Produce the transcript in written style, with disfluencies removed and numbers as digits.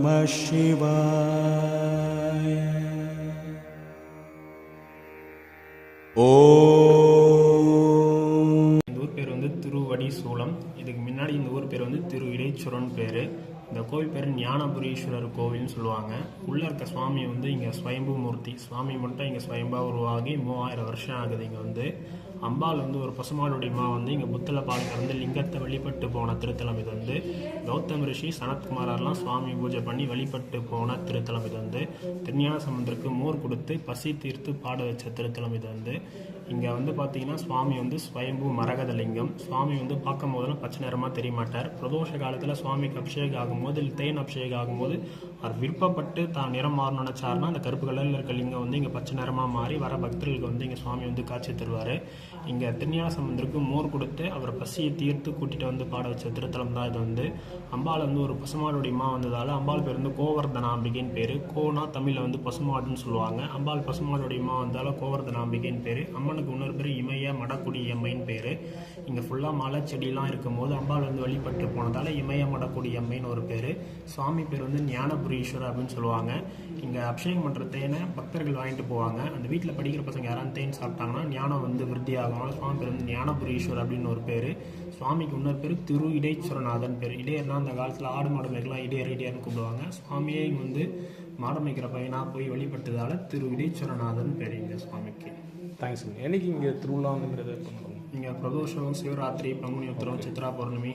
நமः சிவாய. ஓம். இந்த ஊர் பேர் வந்து திருவடி சூலம். இதுக்கு முன்னாடி இந்த ஊர் பேர் வந்து திரு இடைச்சுரன் பேர். இந்த கோவில் பேர் ஞானபுரீஸ்வரர் கோவில்னு சொல்லுவாங்க. உள்ளே இருக்க சுவாமி வந்து இங்கே ஸ்வயம்பு மூர்த்தி. சுவாமி மட்டும் இங்கே ஸ்வயம்பா உருவாகி 3000 வருஷம் ஆகுது. இங்கே வந்து அம்பாள் வந்து ஒரு பசுமாடுடிமா வந்து இங்கே புத்தல பால் கறந்து லிங்கத்தை வழிபட்டு போன திருத்தலம் இது வந்து. கௌதம் ரிஷி சனத்குமாரெல்லாம் சுவாமி பூஜை பண்ணி வழிபட்டு போன திருத்தலம் இது வந்து. திருஞான சம்பந்தருக்கு மோர் கொடுத்து பசி தீர்த்து பாட வச்ச திருத்தலம் இது வந்து. இங்கே வந்து பார்த்தீங்கன்னா சுவாமி வந்து ஸ்வயம்பு மரகத லிங்கம். சுவாமி வந்து பார்க்கும் போதெல்லாம் பச்சை நிறமாக தெரிய மாட்டார். பிரதோஷ காலத்தில் சுவாமிக்கு அபிஷேகம் ஆகும்போது இல்லை தேன் அபிஷேகம் ஆகும்போது அவர் விருப்பப்பட்டு தான் நிறம் மாறணும்னு நினச்சாருன்னா அந்த கருப்பு கலரில் இருக்க லிங்கம் வந்து இங்கே பச்சை நிறமாக மாறி வர பக்தர்களுக்கு வந்து இங்கே சுவாமி வந்து காட்சி தருவார். இங்கே திருஞான சம்பந்தருக்கு மோர் கொடுத்து அவரை பசியை தீர்த்து கூட்டிகிட்டு வந்து பாட வச்ச திருத்தலம் தான் இது வந்து. அம்பாள் வந்து ஒரு பசுமாடுடையமா வந்ததால் அம்பாள் பேர் வந்து கோவர்தனாம்பிகைன்னு பேர். கோனா தமிழில் வந்து பசுமாடுன்னு சொல்லுவாங்க. அம்பாள் பசுமாடுடையமா வந்தாலும் கோவர்தனாம்பிகைன்னு பேர். அம்மனுக்கு இன்னொரு பேர் இமய மடக்குடி அம்மைன்னு பேர். இங்கே ஃபுல்லாக மலை செடியெலாம் இருக்கும்போது அம்பாள் வந்து வழிபட்டு போனதால் இமய மடக்குடி அம்மைன்னு ஒரு பேர். சுவாமி பேர் வந்து ஞானபுரீஸ்வரர் அப்படின்னு சொல்லுவாங்க. இங்கே அபிஷேகம் பண்ணுற தேனை பக்தர்கள் வாங்கிட்டு போவாங்க. அந்த வீட்டில் படிக்கிற பசங்க யாராவது தேன் சாப்பிட்டாங்கன்னா ஞானம் வந்து விருத்தி ஆகும். சுவாமி பேர் வந்து ஞானபுரீஸ்வரர் அப்படின்னு ஒரு பேர். சுவாமிக்கு இன்னொரு பேர் திரு இடைச்சுரநாதன் பேர். இடையர்னா அந்த காலத்தில் ஆடு மாடு மேய்க்கலாம் இடையர்னு கூப்பிடுவாங்க. சுவாமியே இங்கே வந்து மாடு மேய்க்கிற பையனாக போய் வழிபட்டதால் திரு இடைச்சுரநாதன் பேர் இங்கே சுவாமிக்கு. தேங்க்ஸ். என்னைக்கு இங்கே திருவிழா வந்துங்கிறது பண்ணுவோம்? இங்கே பிரதோஷம், சிவராத்திரி, பங்குனி உத்திரம், சித்ரா பௌர்ணமி